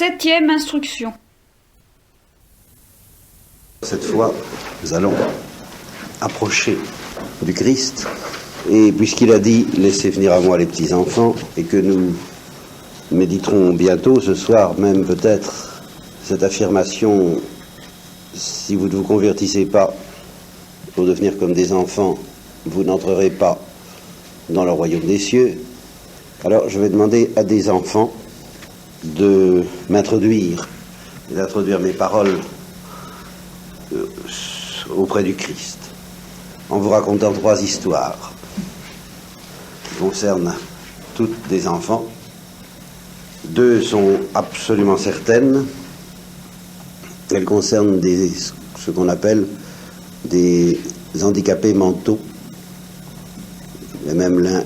7e instruction. Cette fois, nous allons approcher du Christ, et puisqu'il a dit « Laissez venir à moi les petits-enfants » et que nous méditerons bientôt, ce soir même peut-être, cette affirmation « Si vous ne vous convertissez pas pour devenir comme des enfants, vous n'entrerez pas dans le royaume des cieux », alors je vais demander à des enfants de m'introduire, d'introduire mes paroles auprès du Christ, en vous racontant 3 histoires qui concernent toutes des enfants. 2 sont absolument certaines. Elles concernent ce qu'on appelle des handicapés mentaux. Il y a même l'un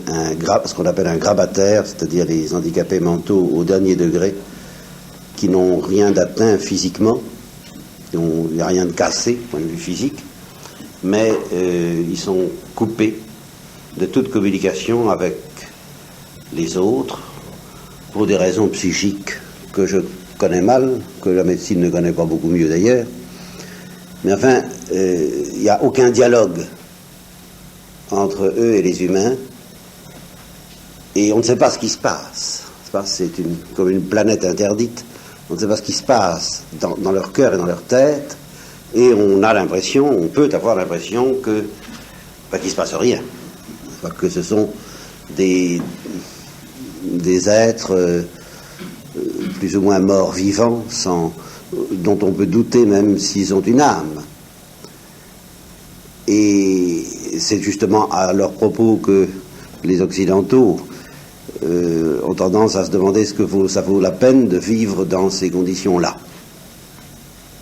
ce qu'on appelle un grabataire, c'est-à-dire les handicapés mentaux au dernier degré, qui n'ont rien d'atteint physiquement, il n'y a rien de cassé, du point de vue physique, mais ils sont coupés de toute communication avec les autres, pour des raisons psychiques que je connais mal, que la médecine ne connaît pas beaucoup mieux d'ailleurs. Mais enfin, il n'y a aucun dialogue entre eux et les humains, et on ne sait pas ce qui se passe. C'est comme une planète interdite. On ne sait pas ce qui se passe dans leur cœur et dans leur tête, et on peut avoir l'impression qu'il ne se passe rien, que ce sont des êtres plus ou moins morts vivants, dont on peut douter même s'ils ont une âme. Et c'est justement à leur propos que les Occidentaux ont tendance à se demander ce que ça vaut la peine de vivre dans ces conditions-là.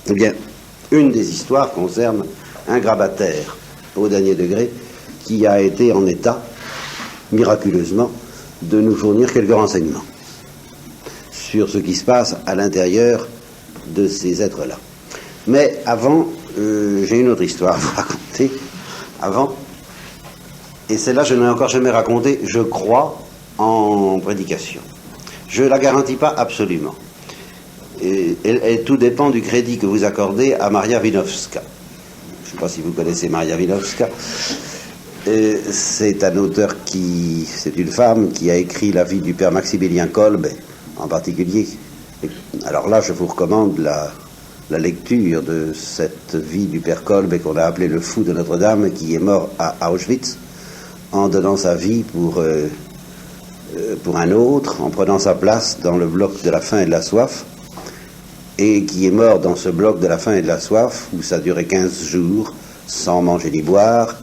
Eh bien, une des histoires concerne un grabataire au dernier degré qui a été en état, miraculeusement, de nous fournir quelques renseignements sur ce qui se passe à l'intérieur de ces êtres-là. Mais avant, j'ai une autre histoire à vous raconter. Avant, et celle-là, je n'ai encore jamais racontée, je crois, en prédication. Je ne la garantis pas absolument. Et tout dépend du crédit que vous accordez à Maria Wieniawska. Je ne sais pas si vous connaissez Maria Wieniawska. C'est un auteur c'est une femme qui a écrit la vie du père Maximilien Kolbe, en particulier. Alors là, je vous recommande la lecture de cette vie du père Kolbe qu'on a appelé le fou de Notre-Dame, qui est mort à Auschwitz, en donnant sa vie pour un autre, en prenant sa place dans le bloc de la faim et de la soif, et qui est mort dans ce bloc de la faim et de la soif, où ça durait 15 jours, sans manger ni boire,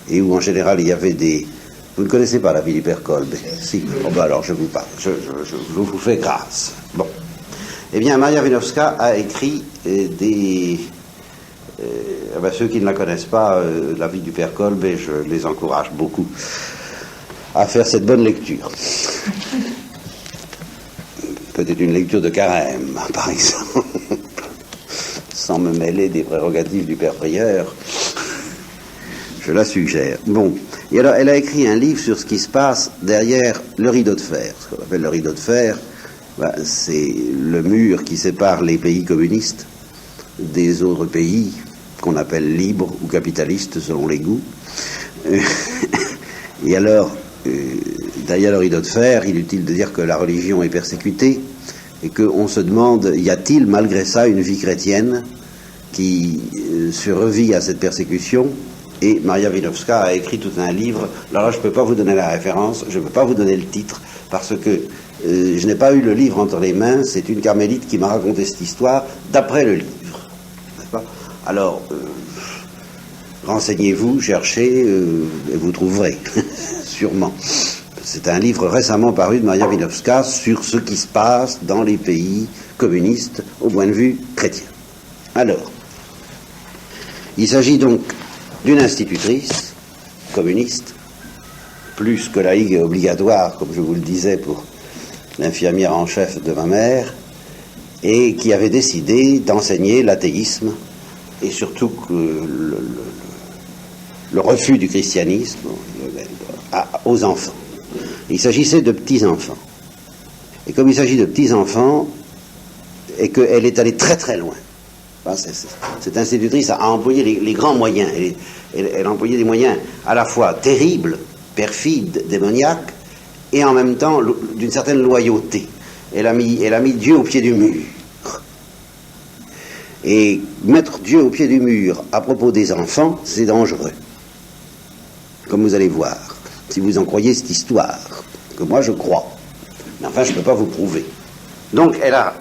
et où en général il y avait des... Vous ne connaissez pas la vie du père Kolbe? Si. Oh ben alors je vous parle, je vous fais grâce. Bon. Eh bien, Maria Wieniawska a écrit ceux qui ne la connaissent pas, la vie du père Kolbe, je les encourage beaucoup à faire cette bonne lecture. Peut-être une lecture de carême, par exemple, sans me mêler des prérogatives du père prieur. Je la suggère. Bon. Et alors, elle a écrit un livre sur ce qui se passe derrière le rideau de fer. Ce qu'on appelle le rideau de fer, c'est le mur qui sépare les pays communistes des autres pays qu'on appelle libres ou capitalistes selon les goûts. Et alors, derrière le rideau de fer, il est utile de dire que la religion est persécutée et qu'on se demande, y a-t-il malgré ça une vie chrétienne qui survit à cette persécution? Et Maria Wieniawska a écrit tout un livre. Alors là, je ne peux pas vous donner la référence, je ne peux pas vous donner le titre, parce que je n'ai pas eu le livre entre les mains. C'est une carmélite qui m'a raconté cette histoire d'après le livre. N'est-ce pas? Alors, renseignez-vous, cherchez, et vous trouverez, sûrement. C'est un livre récemment paru de Maria Wieniawska sur ce qui se passe dans les pays communistes au point de vue chrétien. Alors, il s'agit donc d'une institutrice communiste, plus que laïque et obligatoire, comme je vous le disais pour l'infirmière en chef de ma mère, et qui avait décidé d'enseigner l'athéisme et surtout le refus du christianisme aux enfants. Il s'agissait de petits-enfants. Et comme il s'agit de petits-enfants, et qu'elle est allée très très loin. Cette institutrice a employé les grands moyens. Elle a employé des moyens à la fois terribles, perfides, démoniaques, et en même temps d'une certaine loyauté. Elle a mis Dieu au pied du mur. Et mettre Dieu au pied du mur à propos des enfants, c'est dangereux. Comme vous allez voir, si vous en croyez cette histoire, que moi je crois. Mais enfin, je ne peux pas vous prouver. Donc, elle a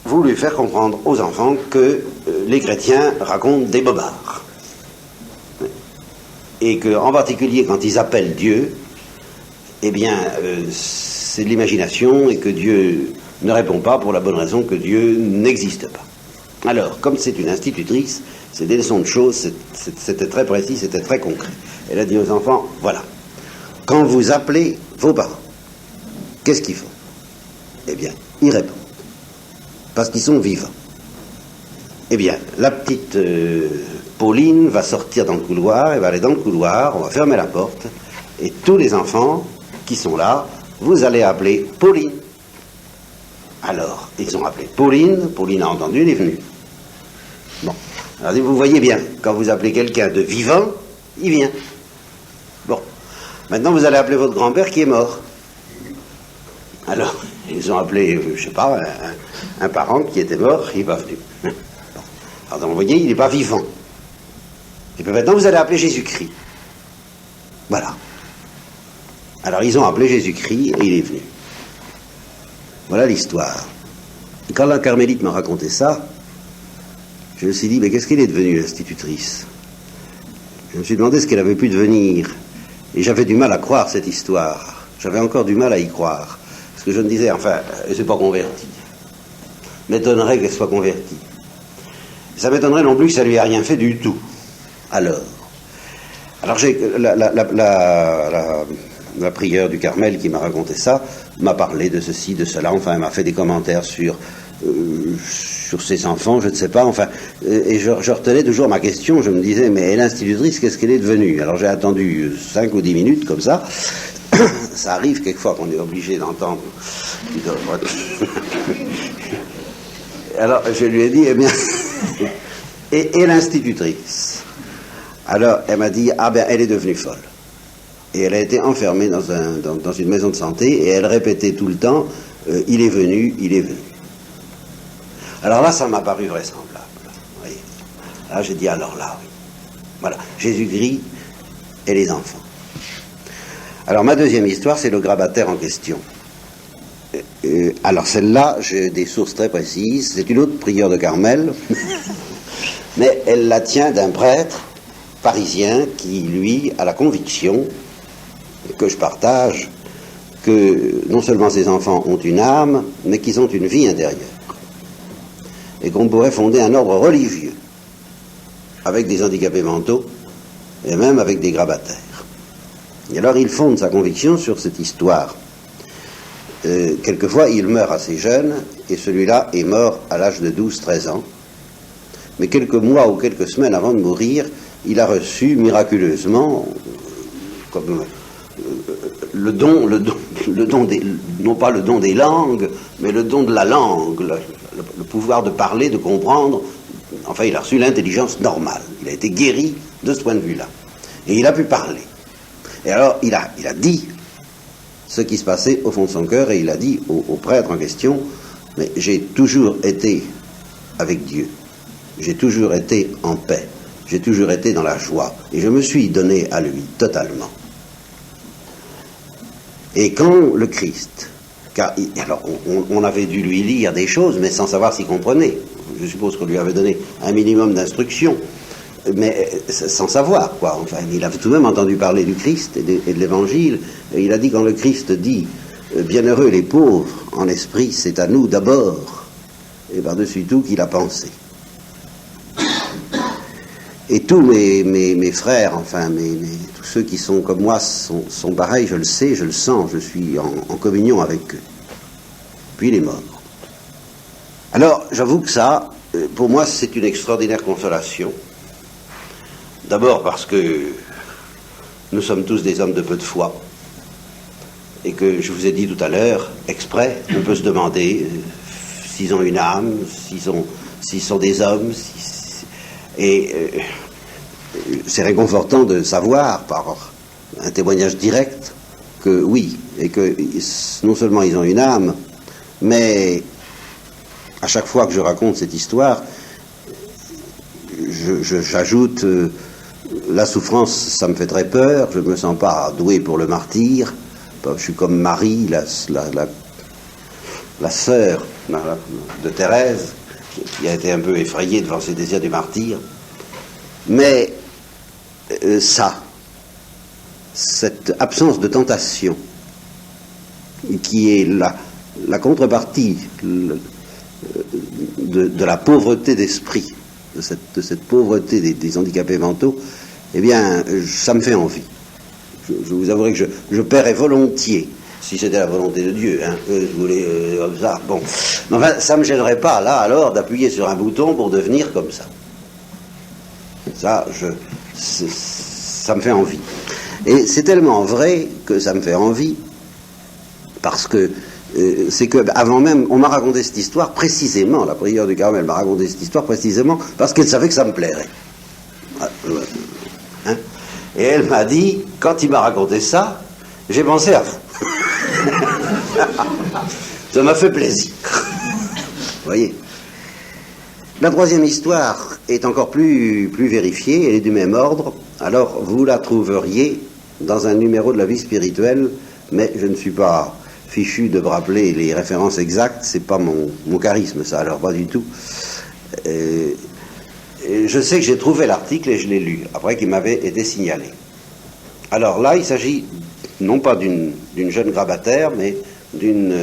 voulu faire comprendre aux enfants que les chrétiens racontent des bobards. Et qu'en particulier, quand ils appellent Dieu, eh bien, c'est de l'imagination et que Dieu ne répond pas pour la bonne raison que Dieu n'existe pas. Alors, comme c'est une institutrice, c'est des leçons de choses, c'était très précis, c'était très concret. Elle a dit aux enfants, voilà, quand vous appelez vos parents, qu'est-ce qu'ils font? Eh bien, ils répondent, parce qu'ils sont vivants. Eh bien, la petite Pauline va sortir dans le couloir, elle va aller dans le couloir, on va fermer la porte, et tous les enfants qui sont là, vous allez appeler Pauline. Alors, ils ont appelé Pauline, Pauline a entendu, elle est venue. Bon, alors vous voyez bien, quand vous appelez quelqu'un de vivant, il vient. Bon, maintenant vous allez appeler votre grand-père qui est mort. Alors, ils ont appelé, je sais pas, un parent qui était mort, il n'est pas venu. Bon. Alors, vous voyez, il n'est pas vivant. Et puis maintenant, vous allez appeler Jésus-Christ. Voilà. Alors, ils ont appelé Jésus-Christ et il est venu. Voilà l'histoire. Quand la carmélite m'a raconté ça, je me suis dit, mais qu'est-ce qu'elle est devenue, l'institutrice? Je me suis demandé ce qu'elle avait pu devenir. Et j'avais du mal à croire cette histoire. J'avais encore du mal à y croire. Parce que je me disais, enfin, elle ne s'est pas convertie. M'étonnerait qu'elle soit convertie. Ça m'étonnerait non plus que ça ne lui a rien fait du tout. Alors j'ai la prieure du Carmel qui m'a raconté ça, m'a parlé de ceci, de cela, enfin, elle m'a fait des commentaires sur ses enfants, je ne sais pas, enfin, et je retenais toujours ma question, je me disais, mais l'institutrice, qu'est-ce qu'elle est devenue? Alors j'ai attendu 5 ou 10 minutes, comme ça, ça arrive quelquefois qu'on est obligé d'entendre. Alors je lui ai dit, eh bien, et l'institutrice? Alors elle m'a dit, ah ben elle est devenue folle. Et elle a été enfermée dans une maison de santé et elle répétait tout le temps, il est venu, il est venu. Alors là, ça m'a paru vraisemblable. Vous voyez. Là, j'ai dit, alors là, oui. Voilà, Jésus-Christ et les enfants. Alors ma deuxième histoire, c'est le grabataire en question. Alors celle-là, j'ai des sources très précises. C'est une autre prieure de Carmel, mais elle la tient d'un prêtre parisien qui, lui, a la conviction que je partage, que non seulement ces enfants ont une âme, mais qu'ils ont une vie intérieure. Et qu'on pourrait fonder un ordre religieux, avec des handicapés mentaux, et même avec des grabataires. Et alors il fonde sa conviction sur cette histoire. Quelquefois, il meurt assez jeune, et celui-là est mort à l'âge de 12-13 ans. Mais quelques mois ou quelques semaines avant de mourir, il a reçu miraculeusement, comme le don non pas le don des langues, mais le don de la langue, le pouvoir de parler, de comprendre. Enfin, il a reçu l'intelligence normale. Il a été guéri de ce point de vue-là. Et il a pu parler. Et alors, il a dit ce qui se passait au fond de son cœur, et il a dit au prêtre en question, mais j'ai toujours été avec Dieu. J'ai toujours été en paix. J'ai toujours été dans la joie. Et je me suis donné à lui totalement. Et quand le Christ, alors on avait dû lui lire des choses, mais sans savoir s'il comprenait. Je suppose qu'on lui avait donné un minimum d'instructions, mais sans savoir, quoi. Enfin, il avait tout de même entendu parler du Christ et de l'Évangile. Et il a dit, quand le Christ dit « Bienheureux les pauvres en esprit, c'est à nous d'abord, et par-dessus tout qu'il a pensé. » Et tous mes frères, enfin, tous ceux qui sont comme moi sont pareils, je le sais, je le sens, je suis en communion avec eux. Puis il est mort. Alors, j'avoue que ça, pour moi, c'est une extraordinaire consolation. D'abord parce que nous sommes tous des hommes de peu de foi. Et que, je vous ai dit tout à l'heure, exprès, on peut se demander s'ils ont une âme, s'ils sont des hommes. C'est réconfortant de savoir, par un témoignage direct, que oui, et que non seulement ils ont une âme, mais à chaque fois que je raconte cette histoire, j'ajoute la souffrance, ça me fait très peur, je ne me sens pas doué pour le martyre, je suis comme Marie, la sœur de Thérèse, qui a été un peu effrayée devant ses désirs du martyr, mais cette absence de tentation, qui est la contrepartie de la pauvreté d'esprit, de cette pauvreté des handicapés mentaux, eh bien, ça me fait envie. Je vous avouerai que je paierais volontiers, si c'était la volonté de Dieu, hein, je voulais comme ça, bon. Mais enfin, ça ne me gênerait pas, là, alors, d'appuyer sur un bouton pour devenir comme ça. Ça me fait envie. Et c'est tellement vrai que ça me fait envie, parce que c'est que avant même, on m'a raconté cette histoire précisément, la prière du Carmel m'a raconté cette histoire précisément parce qu'elle savait que ça me plairait. Hein? Et elle m'a dit, quand il m'a raconté ça, j'ai pensé à vous. Ça m'a fait plaisir. Vous voyez. La troisième histoire est encore plus vérifiée, elle est du même ordre. Alors vous la trouveriez dans un numéro de la vie spirituelle, mais je ne suis pas fichu de me rappeler les références exactes, c'est pas mon charisme ça, alors pas du tout. Je sais que j'ai trouvé l'article et je l'ai lu, après qu'il m'avait été signalé. Alors là, il s'agit non pas d'une jeune grabataire, mais d'une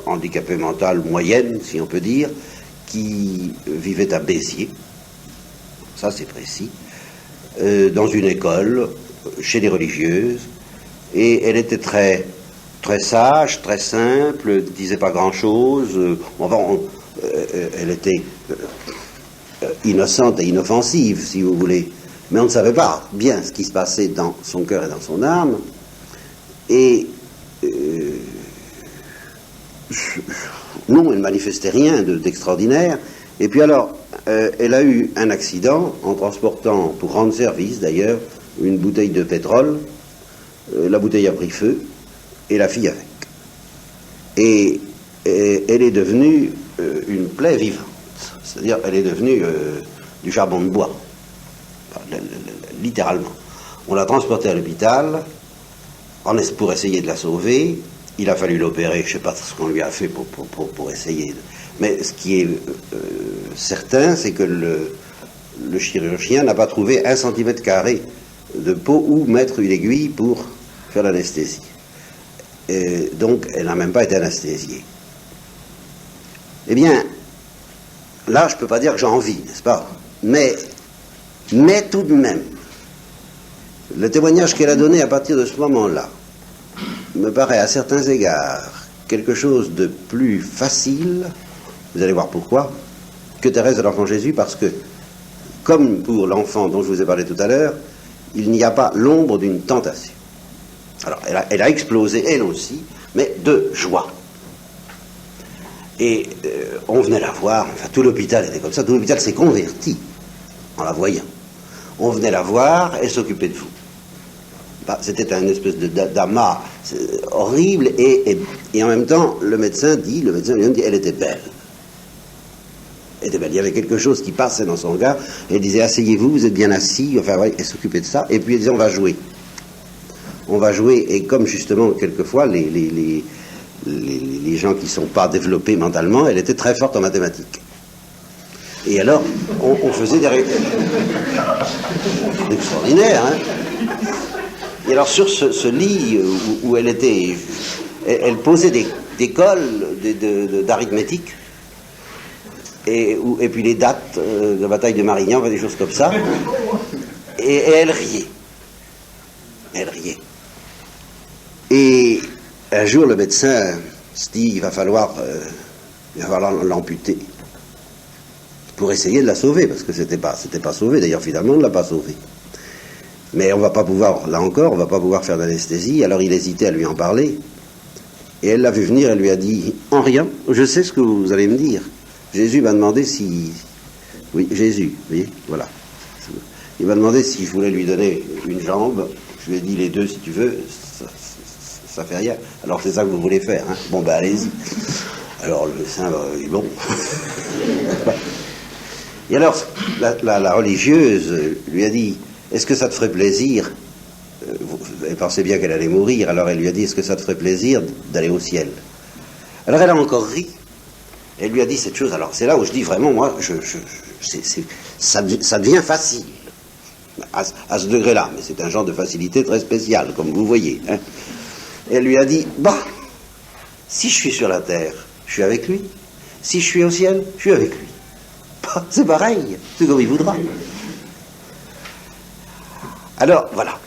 handicapée mentale moyenne, si on peut dire, qui vivait à Béziers, ça c'est précis, dans une école, chez les religieuses, et elle était très sage, très simple, ne disait pas grand-chose, elle était innocente et inoffensive, si vous voulez, mais on ne savait pas bien ce qui se passait dans son cœur et dans son âme, et non, elle ne manifestait rien d'extraordinaire, et puis alors, elle a eu un accident en transportant, pour rendre service d'ailleurs, une bouteille de pétrole, la bouteille a pris feu, et la fille avec. Et elle est devenue une plaie vivante. C'est-à-dire, elle est devenue du charbon de bois. Enfin, littéralement. On l'a transportée à l'hôpital pour essayer de la sauver. Il a fallu l'opérer, je ne sais pas ce qu'on lui a fait pour essayer. Mais ce qui est certain, c'est que le chirurgien n'a pas trouvé 1 cm² de peau où mettre une aiguille pour faire l'anesthésie. Donc, elle n'a même pas été anesthésiée. Eh bien, là, je ne peux pas dire que j'ai envie, n'est-ce pas? Mais tout de même, le témoignage qu'elle a donné à partir de ce moment-là me paraît à certains égards quelque chose de plus facile, vous allez voir pourquoi, que Thérèse de l'Enfant Jésus, parce que, comme pour l'enfant dont je vous ai parlé tout à l'heure, il n'y a pas l'ombre d'une tentation. Alors, elle a explosé, elle aussi, mais de joie. Et on venait la voir, enfin tout l'hôpital était comme ça, tout l'hôpital s'est converti en la voyant. On venait la voir, elle s'occupait de vous. Bah, c'était un espèce d'amas horrible, et en même temps, le médecin lui-même dit, elle était belle. Elle était belle, il y avait quelque chose qui passait dans son regard, elle disait, asseyez-vous, vous êtes bien assis, enfin, ouais, elle s'occupait de ça, et puis elle disait, on va jouer. On va jouer, et comme justement, quelquefois, les gens qui ne sont pas développés mentalement, elle était très forte en mathématiques. Et alors, on faisait des extraordinaires, hein. Et alors, sur ce lit où elle était, elle posait des cols d'arithmétique, et puis les dates de la bataille de Marignan, des choses comme ça, et elle riait. Elle riait. Et un jour, le médecin se dit, il va falloir l'amputer pour essayer de la sauver, parce que c'était pas sauvé. D'ailleurs, finalement, on ne l'a pas sauvée. Mais on va pas pouvoir, là encore, on va pas pouvoir faire d'anesthésie. Alors il hésitait à lui en parler. Et elle l'a vu venir, elle lui a dit, en rien, je sais ce que vous allez me dire, Jésus m'a demandé si... Oui, Jésus, vous voyez, voilà. Il m'a demandé si je voulais lui donner une jambe. Je lui ai dit les deux si tu veux, ça fait rien. Alors c'est ça que vous voulez faire, hein. Bon ben allez-y. Alors le médecin, bon. Et alors la religieuse lui a dit, est-ce que ça te ferait plaisir, elle pensait bien qu'elle allait mourir, alors elle lui a dit, est-ce que ça te ferait plaisir d'aller au ciel? Alors elle a encore ri. Elle lui a dit cette chose. Alors c'est là où je dis vraiment, moi, ça devient facile. À ce degré-là, mais c'est un genre de facilité très spécial, comme vous voyez. Hein. Elle lui a dit, bah, si je suis sur la terre, je suis avec lui. Si je suis au ciel, je suis avec lui. Bah, c'est pareil, c'est comme il voudra. Alors, voilà.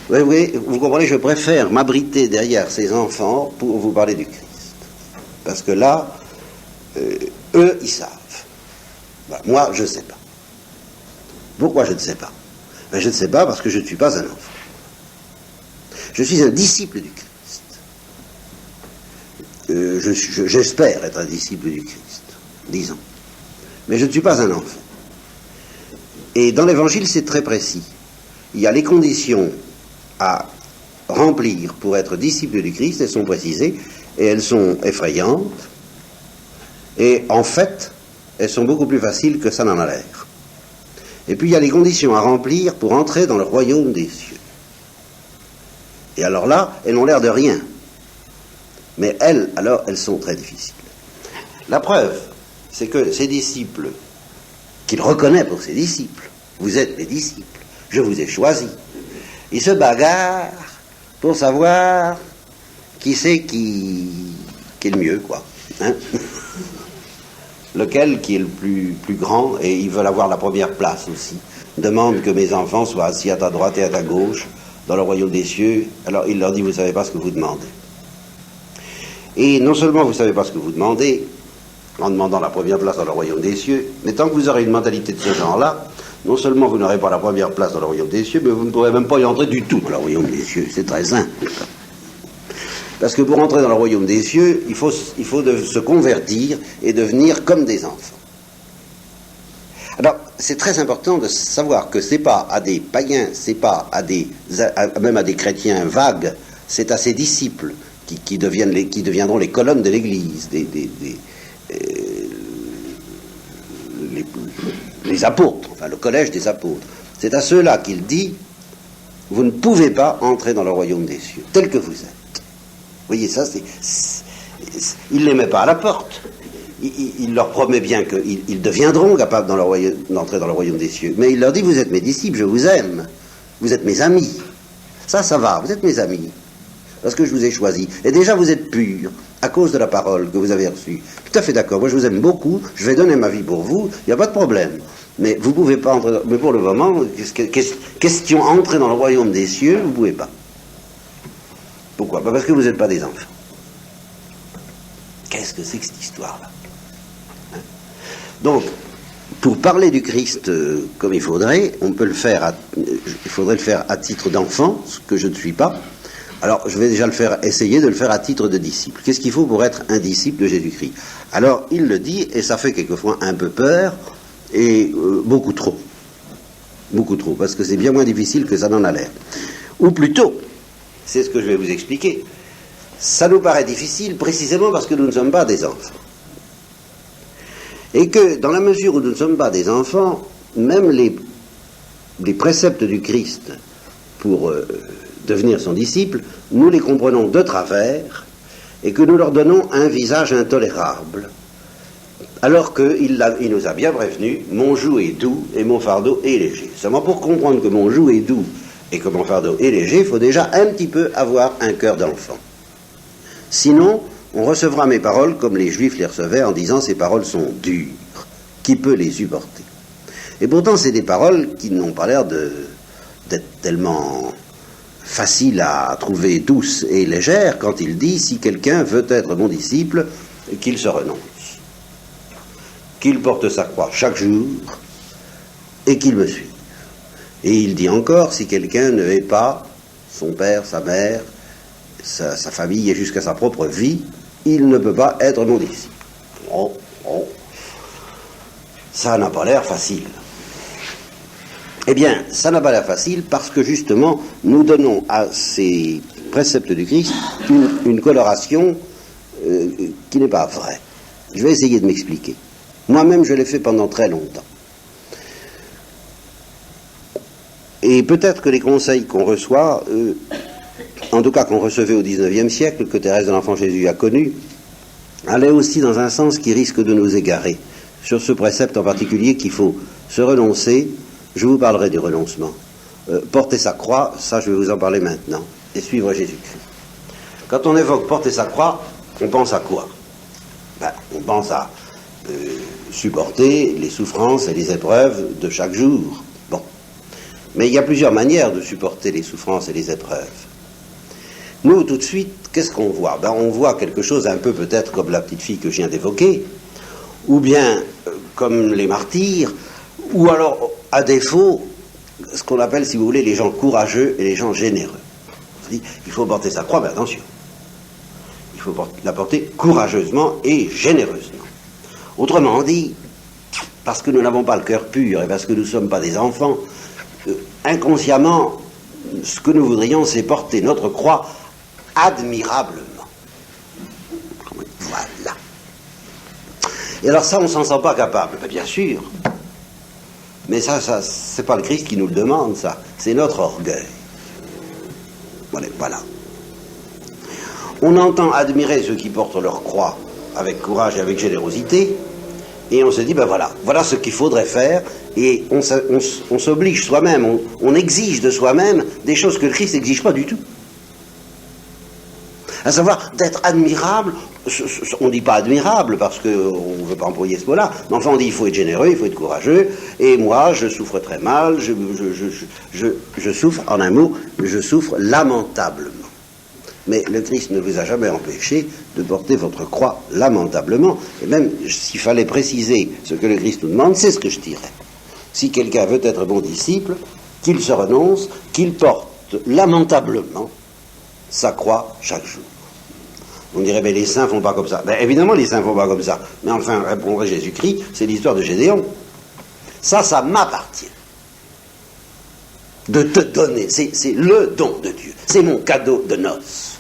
Vous comprenez, je préfère m'abriter derrière ces enfants pour vous parler du Christ. Parce que là, eux, ils savent. Bah, moi, je ne sais pas. Pourquoi je ne sais pas? Ben, je ne sais pas parce que je ne suis pas un enfant. Je suis un disciple du Christ. J'espère être un disciple du Christ, disons. Mais je ne suis pas un enfant. Et dans l'Évangile, c'est très précis. Il y a les conditions à remplir pour être disciple du Christ, elles sont précisées, et elles sont effrayantes. Et en fait, elles sont beaucoup plus faciles que ça n'en a l'air. Et puis il y a les conditions à remplir pour entrer dans le royaume des cieux. Et alors là, elles n'ont l'air de rien. Mais elles, alors, elles sont très difficiles. La preuve, c'est que ces disciples, qu'il reconnaît pour ses disciples, vous êtes mes disciples, je vous ai choisis, ils se bagarrent pour savoir qui c'est qui est le mieux, quoi. Hein? Lequel qui est le plus grand, et ils veulent avoir la première place aussi. Demandent que mes enfants soient assis à ta droite et à ta gauche dans le royaume des cieux. Alors il leur dit, vous ne savez pas ce que vous demandez. Et non seulement vous ne savez pas ce que vous demandez, en demandant la première place dans le royaume des cieux, mais tant que vous aurez une mentalité de ce genre-là, non seulement vous n'aurez pas la première place dans le royaume des cieux, mais vous ne pourrez même pas y entrer du tout dans le royaume des cieux. C'est très simple. Parce que pour entrer dans le royaume des cieux, il faut se convertir et devenir comme des enfants. Alors, c'est très important de savoir que c'est pas à des païens, c'est pas même à des chrétiens vagues, c'est à ses disciples qui deviendront les colonnes de l'Église, les apôtres, enfin le collège des apôtres. C'est à ceux-là qu'il dit, vous ne pouvez pas entrer dans le royaume des cieux, tel que vous êtes. Vous voyez, ça, il ne les met pas à la porte. Il leur promet bien qu'ils deviendront capables d'entrer dans le royaume des cieux. Mais il leur dit, vous êtes mes disciples, je vous aime. Vous êtes mes amis. Ça va, vous êtes mes amis. Parce que je vous ai choisis. Et déjà, vous êtes purs à cause de la parole que vous avez reçue. Tout à fait d'accord. Moi, je vous aime beaucoup. Je vais donner ma vie pour vous. Il n'y a pas de problème. Mais vous ne pouvez pas entrer... Mais pour le moment, question entrer dans le royaume des cieux, vous ne pouvez pas. Pourquoi? Parce que vous n'êtes pas des enfants. Qu'est-ce que c'est que cette histoire-là? Hein? Donc, pour parler du Christ comme il faudrait, il faudrait le faire à titre d'enfant, ce que je ne suis pas. Alors, je vais déjà essayer de le faire à titre de disciple. Qu'est-ce qu'il faut pour être un disciple de Jésus-Christ? Alors, il le dit, et ça fait quelquefois un peu peur, et beaucoup trop. Beaucoup trop, parce que c'est bien moins difficile que ça n'en a l'air. Ou plutôt, c'est ce que je vais vous expliquer, ça nous paraît difficile précisément parce que nous ne sommes pas des enfants. Et que, dans la mesure où nous ne sommes pas des enfants, même les préceptes du Christ pour devenir son disciple, nous les comprenons de travers et que nous leur donnons un visage intolérable. Alors qu'il nous a bien prévenu, mon joug est doux et mon fardeau est léger. Seulement pour comprendre que mon joug est doux et que mon fardeau est léger, il faut déjà un petit peu avoir un cœur d'enfant. Sinon, on recevra mes paroles comme les Juifs les recevaient en disant ces paroles sont dures. Qui peut les supporter? Et pourtant, c'est des paroles qui n'ont pas l'air d'être tellement faciles à trouver douces et légères quand il dit si quelqu'un veut être mon disciple, qu'il se renonce, qu'il porte sa croix chaque jour et qu'il me suive. Et il dit encore, si quelqu'un ne hait pas son père, sa mère, sa famille et jusqu'à sa propre vie, il ne peut pas être mon disciple. ça n'a pas l'air facile. Eh bien, ça n'a pas l'air facile parce que justement, nous donnons à ces préceptes du Christ une coloration qui n'est pas vraie. Je vais essayer de m'expliquer. Moi-même, je l'ai fait pendant très longtemps. Et peut-être que les conseils qu'on reçoit, en tout cas qu'on recevait au XIXe siècle, que Thérèse de l'Enfant Jésus a connu, allaient aussi dans un sens qui risque de nous égarer. Sur ce précepte en particulier qu'il faut se renoncer, je vous parlerai du renoncement. Porter sa croix, ça je vais vous en parler maintenant, et suivre Jésus-Christ. Quand on évoque porter sa croix, on pense à quoi? On pense à supporter les souffrances et les épreuves de chaque jour. Bon. Mais il y a plusieurs manières de supporter les souffrances et les épreuves. Nous, tout de suite, qu'est-ce qu'on voit? On voit quelque chose un peu peut-être comme la petite fille que je viens d'évoquer, ou bien comme les martyrs, ou alors, à défaut, ce qu'on appelle, si vous voulez, les gens courageux et les gens généreux. On dit, il faut porter sa croix, mais attention. Il faut la porter courageusement et généreusement. Autrement dit, parce que nous n'avons pas le cœur pur et parce que nous ne sommes pas des enfants, inconsciemment, ce que nous voudrions, c'est porter notre croix admirablement. Voilà. Et alors ça, on ne s'en sent pas capable, bien sûr. Mais ça c'est pas le Christ qui nous le demande, ça. C'est notre orgueil. Voilà. On entend admirer ceux qui portent leur croix avec courage et avec générosité, et on se dit, voilà ce qu'il faudrait faire, et on s'oblige soi-même, on exige de soi-même des choses que le Christ n'exige pas du tout. À savoir, d'être admirable, on ne dit pas admirable parce qu'on ne veut pas employer ce mot-là, mais enfin on dit il faut être généreux, il faut être courageux, et moi je souffre très mal, je souffre, en un mot, je souffre lamentablement. Mais le Christ ne vous a jamais empêché de porter votre croix lamentablement, et même s'il fallait préciser ce que le Christ nous demande, c'est ce que je dirais. Si quelqu'un veut être bon disciple, qu'il se renonce, qu'il porte lamentablement sa croix chaque jour. On dirait, mais les saints font pas comme ça. Évidemment, les saints font pas comme ça. Mais enfin, répondrait Jésus-Christ, c'est l'histoire de Gédéon. Ça m'appartient. De te donner, c'est le don de Dieu. C'est mon cadeau de noces.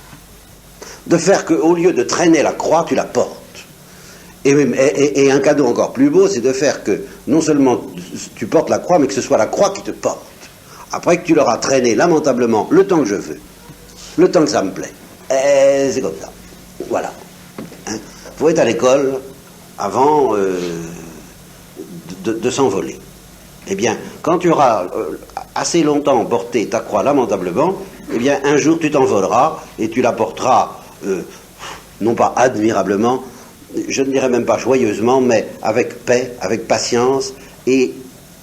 De faire qu'au lieu de traîner la croix, tu la portes. Et un cadeau encore plus beau, c'est de faire que non seulement tu portes la croix, mais que ce soit la croix qui te porte. Après que tu l'auras traîné lamentablement le temps que je veux, le temps que ça me plaît. C'est comme ça. Voilà. Il faut être à l'école avant de s'envoler. Eh bien, quand tu auras assez longtemps porté ta croix lamentablement, eh bien, un jour tu t'envoleras et tu la porteras, non pas admirablement, je ne dirais même pas joyeusement, mais avec paix, avec patience, et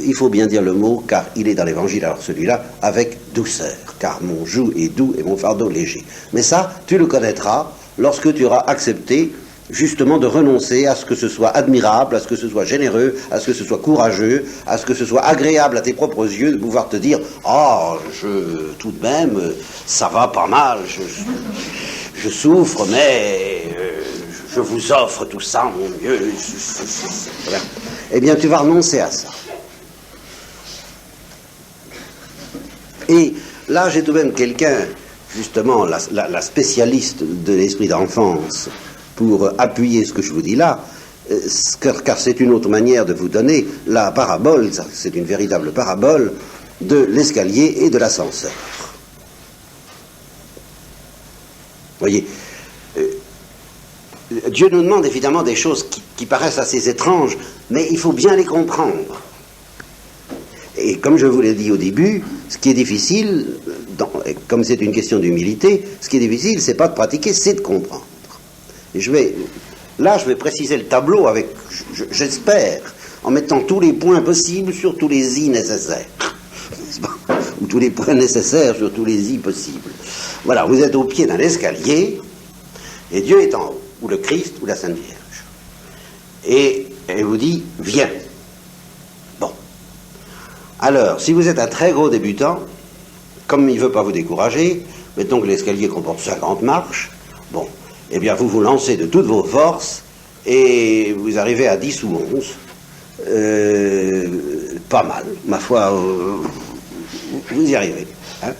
il faut bien dire le mot, car il est dans l'Évangile, alors celui-là, avec douceur, car mon joug est doux et mon fardeau léger. Mais ça, tu le connaîtras lorsque tu auras accepté justement de renoncer à ce que ce soit admirable, à ce que ce soit généreux, à ce que ce soit courageux, à ce que ce soit agréable à tes propres yeux de pouvoir te dire « Ah, tout de même, ça va pas mal, je souffre, mais je vous offre tout ça, mon mieux. » Eh bien, tu vas renoncer à ça. Et là, j'ai tout de même quelqu'un, justement, la spécialiste de l'esprit d'enfance, pour appuyer ce que je vous dis là, car c'est une autre manière de vous donner la parabole, c'est une véritable parabole de l'escalier et de l'ascenseur. Voyez, Dieu nous demande évidemment des choses qui paraissent assez étranges, mais il faut bien les comprendre. Et comme je vous l'ai dit au début, ce qui est difficile, comme c'est une question d'humilité, ce qui est difficile, c'est pas de pratiquer, c'est de comprendre. Et je vais préciser le tableau avec, j'espère, en mettant tous les points possibles sur tous les i nécessaires. Ou tous les points nécessaires sur tous les i possibles. Voilà, vous êtes au pied d'un escalier, et Dieu est en haut, ou le Christ, ou la Sainte Vierge. Et il vous dit, viens. Bon. Alors, si vous êtes un très gros débutant, comme il ne veut pas vous décourager, mettons que l'escalier comporte 50 marches, bon, eh bien vous vous lancez de toutes vos forces et vous arrivez à 10 ou 11, Pas mal, ma foi, vous y arrivez. Hein.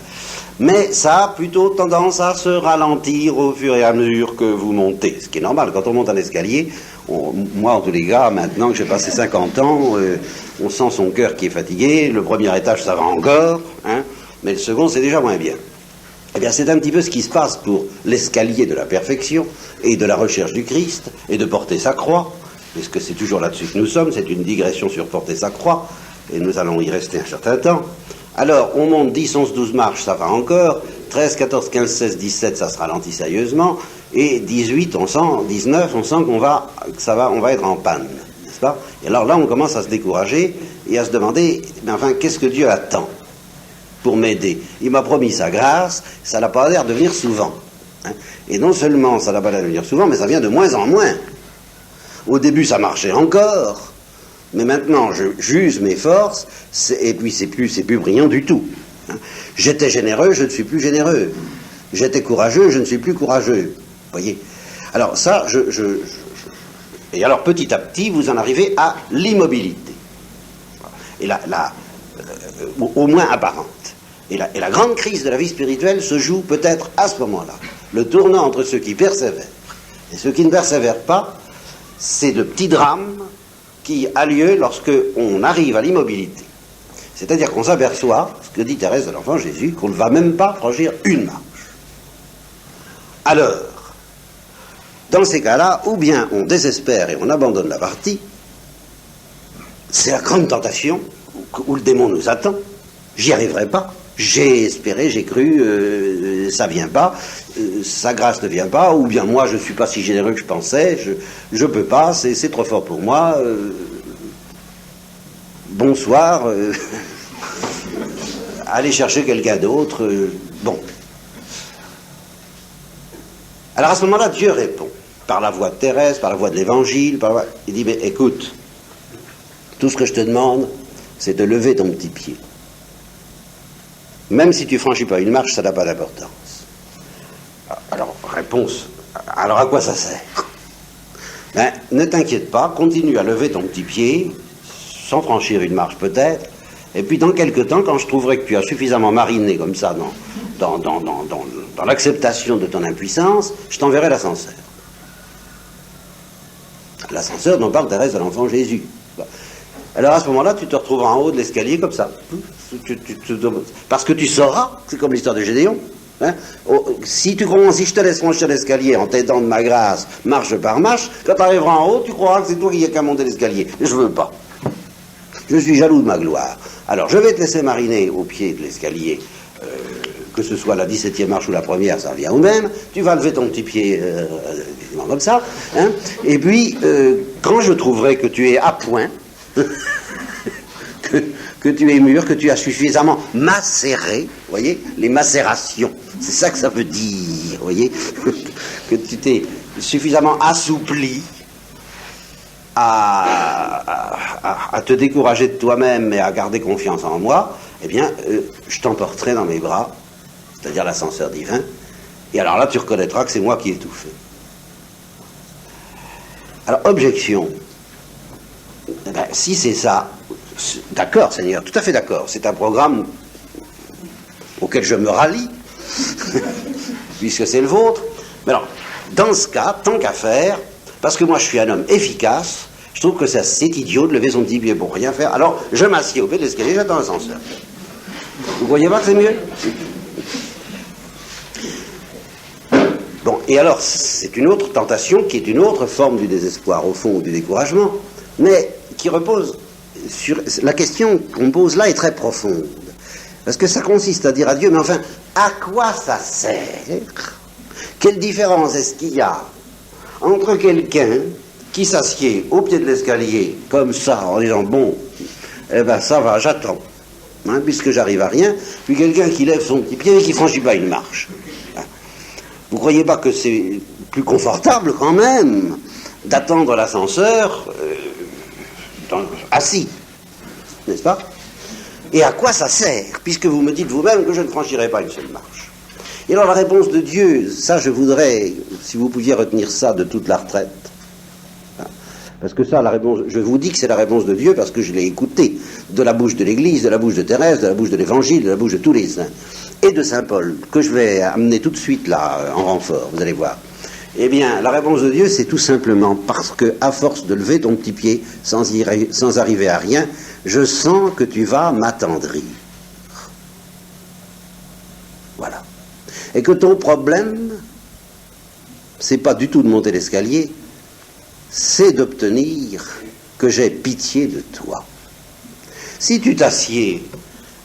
Mais ça a plutôt tendance à se ralentir au fur et à mesure que vous montez. Ce qui est normal, quand on monte un escalier, moi en tous les cas, maintenant que j'ai passé 50 ans, on sent son cœur qui est fatigué, le premier étage ça va encore, hein, mais le second c'est déjà moins bien. Eh bien c'est un petit peu ce qui se passe pour l'escalier de la perfection et de la recherche du Christ et de porter sa croix, puisque c'est toujours là-dessus que nous sommes, c'est une digression sur porter sa croix, et nous allons y rester un certain temps. Alors, on monte 10, 11, 12 marches, ça va encore, 13, 14, 15, 16, 17, ça se ralentit sérieusement, et 18, on sent, 19, on sent on va être en panne, n'est-ce pas? Et alors là, on commence à se décourager et à se demander, mais enfin, qu'est-ce que Dieu attend pour m'aider? Il m'a promis sa grâce, ça n'a pas l'air de venir souvent. Hein? Et non seulement ça n'a pas l'air de venir souvent, mais ça vient de moins en moins. Au début, ça marchait encore. Mais maintenant, j'use mes forces, et puis c'est plus brillant du tout. Hein. J'étais généreux, je ne suis plus généreux. J'étais courageux, je ne suis plus courageux. Vous voyez? Alors ça, et alors petit à petit, vous en arrivez à l'immobilité. Et au moins apparente. Et la grande crise de la vie spirituelle se joue peut-être à ce moment-là. Le tournant entre ceux qui persévèrent et ceux qui ne persévèrent pas, c'est le petit drame qui a lieu lorsque on arrive à l'immobilité. C'est-à-dire qu'on s'aperçoit, ce que dit Thérèse de l'Enfant Jésus, qu'on ne va même pas franchir une marche. Alors, dans ces cas-là, ou bien on désespère et on abandonne la partie, c'est la grande tentation où le démon nous attend, j'y arriverai pas, j'ai espéré, j'ai cru, ça vient pas, sa grâce ne vient pas, ou bien moi je suis pas si généreux que je pensais, je peux pas, c'est trop fort pour moi, bonsoir, allez chercher quelqu'un d'autre, bon. Alors à ce moment-là, Dieu répond, par la voix de Thérèse, par la voix de l'Évangile, il dit, mais écoute, tout ce que je te demande, c'est de lever ton petit pied. Même si tu ne franchis pas une marche, ça n'a pas d'importance. Alors, réponse, alors à quoi ça sert? Ben, ne t'inquiète pas, continue à lever ton petit pied, sans franchir une marche peut-être, et puis dans quelque temps, quand je trouverai que tu as suffisamment mariné comme ça dans l'acceptation de ton impuissance, je t'enverrai l'ascenseur. L'ascenseur dont parle Thérèse de l'Enfant Jésus. Alors à ce moment-là, tu te retrouveras en haut de l'escalier comme ça. Parce que tu sauras, c'est comme l'histoire de Gédéon. Hein, si je te laisse franchir l'escalier en t'aidant de ma grâce, marche par marche, quand tu arriveras en haut, tu croiras que c'est toi qui n'as qu'à monter l'escalier. Je veux pas. Je suis jaloux de ma gloire. Alors je vais te laisser mariner au pied de l'escalier, que ce soit la 17e marche ou la première, ça revient au même. Tu vas lever ton petit pied comme ça. Hein, et puis, quand je trouverai que tu es à point, que tu es mûr, que tu as suffisamment macéré, vous voyez, les macérations, c'est ça que ça veut dire, vous voyez, que tu t'es suffisamment assoupli à te décourager de toi-même et à garder confiance en moi, eh bien, je t'emporterai dans mes bras, c'est-à-dire l'ascenseur divin, et alors là, tu reconnaîtras que c'est moi qui ai tout fait. Alors, objection. Eh bien, si c'est ça, d'accord, Seigneur, tout à fait d'accord, c'est un programme auquel je me rallie, puisque c'est le vôtre. Mais alors, dans ce cas, tant qu'à faire, parce que moi je suis un homme efficace, je trouve que c'est idiot de lever son petit pied pour rien faire, alors je m'assieds au pied de l'escalier, j'attends l'ascenseur. Vous voyez pas que c'est mieux? Bon, et alors, c'est une autre tentation qui est une autre forme du désespoir, au fond, ou du découragement, mais qui repose sur... La question qu'on pose là est très profonde. Parce que ça consiste à dire à Dieu, mais enfin, à quoi ça sert? Quelle différence est-ce qu'il y a entre quelqu'un qui s'assied au pied de l'escalier, comme ça, en disant, bon, eh ben ça va, j'attends, hein, puisque j'arrive à rien, puis quelqu'un qui lève son petit pied et qui ne franchit pas une marche. Vous ne croyez pas que c'est plus confortable quand même d'attendre l'ascenseur assis, n'est-ce pas? Et à quoi ça sert, puisque vous me dites vous-même que je ne franchirai pas une seule marche? Et alors la réponse de Dieu, ça je voudrais, si vous pouviez retenir ça de toute la retraite, Parce que ça, la réponse, je vous dis que c'est la réponse de Dieu parce que je l'ai écouté de la bouche de l'Église, de la bouche de Thérèse, de la bouche de l'Évangile, de la bouche de tous les saints, et de Saint Paul, que je vais amener tout de suite là, en renfort, vous allez voir. Eh bien, la réponse de Dieu, c'est tout simplement parce que, à force de lever ton petit pied sans arriver à rien, je sens que tu vas m'attendrir. Voilà. Et que ton problème, c'est pas du tout de monter l'escalier, c'est d'obtenir que j'ai pitié de toi. Si tu t'assieds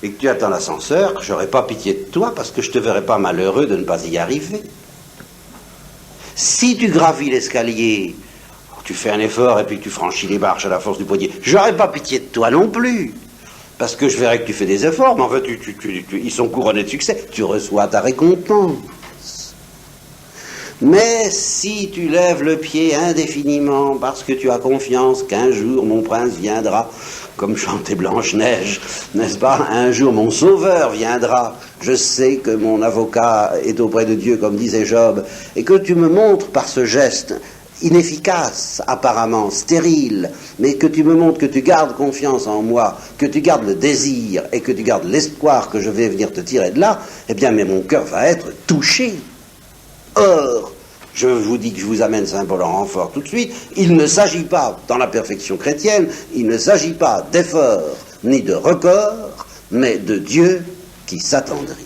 et que tu attends l'ascenseur, j'aurai pas pitié de toi parce que je te verrai pas malheureux de ne pas y arriver. Si tu gravis l'escalier, tu fais un effort et puis tu franchis les marches à la force du poignet, j'aurai pas pitié de toi non plus. Parce que je verrai que tu fais des efforts, mais en fait, ils sont couronnés de succès. Tu reçois ta récompense. Mais si tu lèves le pied indéfiniment parce que tu as confiance qu'un jour mon prince viendra, comme chantait Blanche-Neige, n'est-ce pas? Un jour mon sauveur viendra. Je sais que mon avocat est auprès de Dieu, comme disait Job, et que tu me montres par ce geste inefficace, apparemment, stérile, mais que tu me montres que tu gardes confiance en moi, que tu gardes le désir et que tu gardes l'espoir que je vais venir te tirer de là, eh bien, mais mon cœur va être touché. Or, je vous dis que je vous amène Saint Paul en renfort tout de suite, il ne s'agit pas, dans la perfection chrétienne, il ne s'agit pas d'effort ni de record, mais de Dieu qui s'attendrit.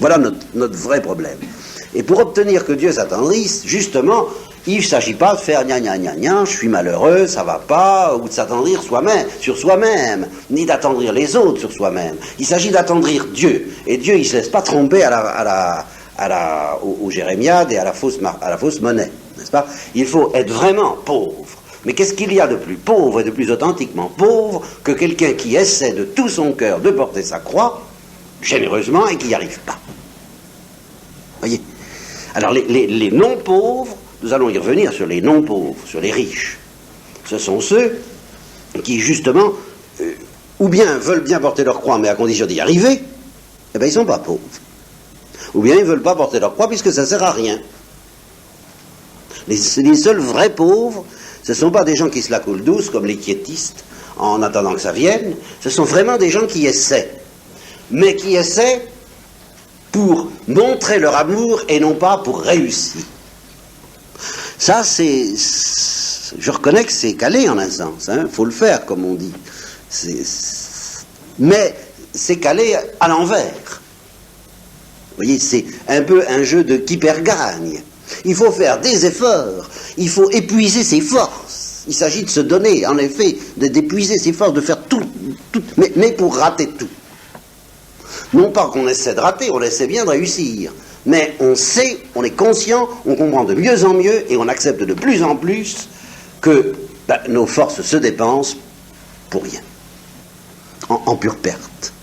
Voilà notre vrai problème. Et pour obtenir que Dieu s'attendrisse, justement, il ne s'agit pas de faire gna gna gna gna, je suis malheureux, ça va pas, ou de s'attendrir sur soi-même, ni d'attendrir les autres sur soi-même. Il s'agit d'attendrir Dieu. Et Dieu, il ne se laisse pas tromper au jérémiade et à la fausse monnaie, n'est-ce pas? Il faut être vraiment pauvre. Mais qu'est-ce qu'il y a de plus pauvre et de plus authentiquement pauvre que quelqu'un qui essaie de tout son cœur de porter sa croix, généreusement, et qui n'y arrive pas? Voyez? Alors les non-pauvres, nous allons y revenir sur les non-pauvres, sur les riches. Ce sont ceux qui, justement, ou bien veulent bien porter leur croix, mais à condition d'y arriver, eh bien, ils ne sont pas pauvres. Ou bien ils ne veulent pas porter leur croix puisque ça ne sert à rien. Les seuls vrais pauvres, ce ne sont pas des gens qui se la coulent douce, comme les quiétistes, en attendant que ça vienne. Ce sont vraiment des gens qui essaient. Mais qui essaient pour montrer leur amour et non pas pour réussir. Ça, je reconnais que c'est calé en un sens. Faut le faire, comme on dit. Mais c'est calé à l'envers. Vous voyez, c'est un peu un jeu de qui perd gagne. Il faut faire des efforts, il faut épuiser ses forces. Il s'agit de se donner, en effet, d'épuiser ses forces, de faire tout mais pour rater tout. Non pas qu'on essaie de rater, on essaie bien de réussir. Mais on sait, on est conscient, on comprend de mieux en mieux et on accepte de plus en plus que nos forces se dépensent pour rien, en pure perte.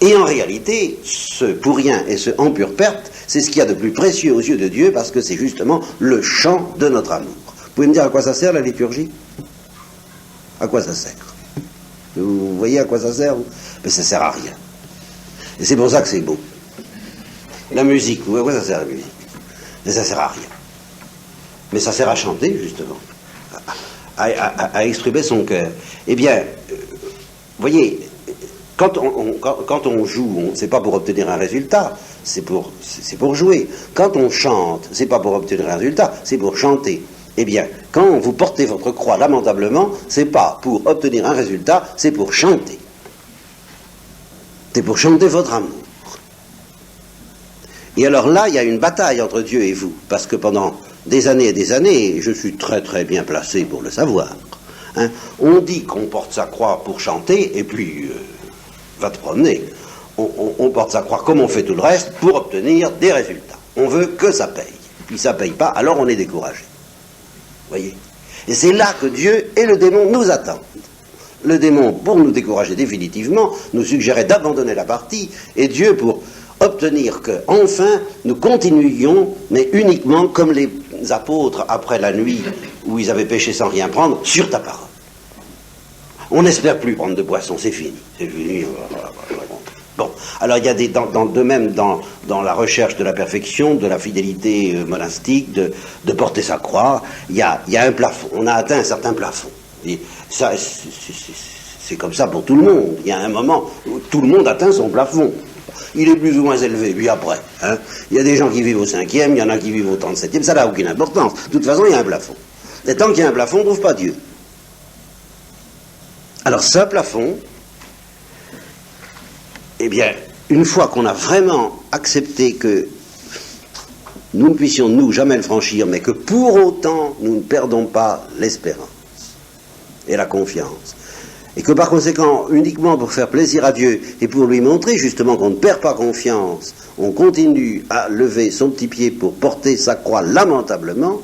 Et en réalité, ce pour rien et ce en pure perte, c'est ce qu'il y a de plus précieux aux yeux de Dieu parce que c'est justement le chant de notre amour. Vous pouvez me dire à quoi ça sert la liturgie? À quoi ça sert? Vous voyez à quoi ça sert? Mais ça sert à rien. Et c'est pour ça que c'est beau. La musique, vous voyez à quoi ça sert la musique? Mais ça sert à rien. Mais ça sert à chanter, justement. À exprimer son cœur. Eh bien, vous voyez, quand on joue, c'est pas pour obtenir un résultat, c'est pour jouer. Quand on chante, c'est pas pour obtenir un résultat, c'est pour chanter. Eh bien, quand vous portez votre croix lamentablement, c'est pas pour obtenir un résultat, c'est pour chanter. C'est pour chanter votre amour. Et alors là, il y a une bataille entre Dieu et vous, parce que pendant des années et des années, je suis très très bien placé pour le savoir, on dit qu'on porte sa croix pour chanter, et puis va te promener. On porte sa croix comme on fait tout le reste pour obtenir des résultats. On veut que ça paye. Puis ça paye pas, alors on est découragé. Voyez? Et c'est là que Dieu et le démon nous attendent. Le démon, pour nous décourager définitivement, nous suggérait d'abandonner la partie, et Dieu pour obtenir que, enfin, nous continuions, mais uniquement comme les apôtres après la nuit où ils avaient péché sans rien prendre, sur ta parole. On n'espère plus prendre de boisson, c'est fini. C'est fini. Bon, alors il y a de même dans la recherche de la perfection, de la fidélité monastique, de porter sa croix, il y a un plafond, on a atteint un certain plafond. Et ça, c'est comme ça pour tout le monde. Il y a un moment où tout le monde atteint son plafond. Il est plus ou moins élevé, puis après. Hein. Il y a des gens qui vivent au 5e, il y en a qui vivent au 37e, ça n'a aucune importance. De toute façon, il y a un plafond. Et tant qu'il y a un plafond, on ne trouve pas Dieu. Alors ce plafond, eh bien, une fois qu'on a vraiment accepté que nous ne puissions, nous, jamais le franchir, mais que pour autant, nous ne perdons pas l'espérance et la confiance, et que par conséquent, uniquement pour faire plaisir à Dieu et pour lui montrer justement qu'on ne perd pas confiance, on continue à lever son petit pied pour porter sa croix lamentablement,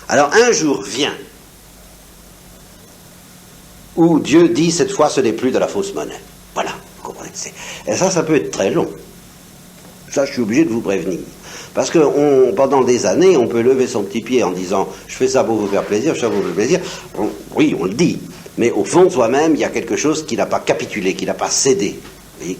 alors un jour vient où Dieu dit, cette fois, ce n'est plus de la fausse monnaie. Voilà, vous comprenez. Et ça peut être très long. Ça, je suis obligé de vous prévenir. Parce que pendant des années, on peut lever son petit pied en disant « je fais ça pour vous faire plaisir, je fais ça pour vous faire plaisir ». Oui, on le dit. Mais au fond de soi-même, il y a quelque chose qui n'a pas capitulé, qui n'a pas cédé. Et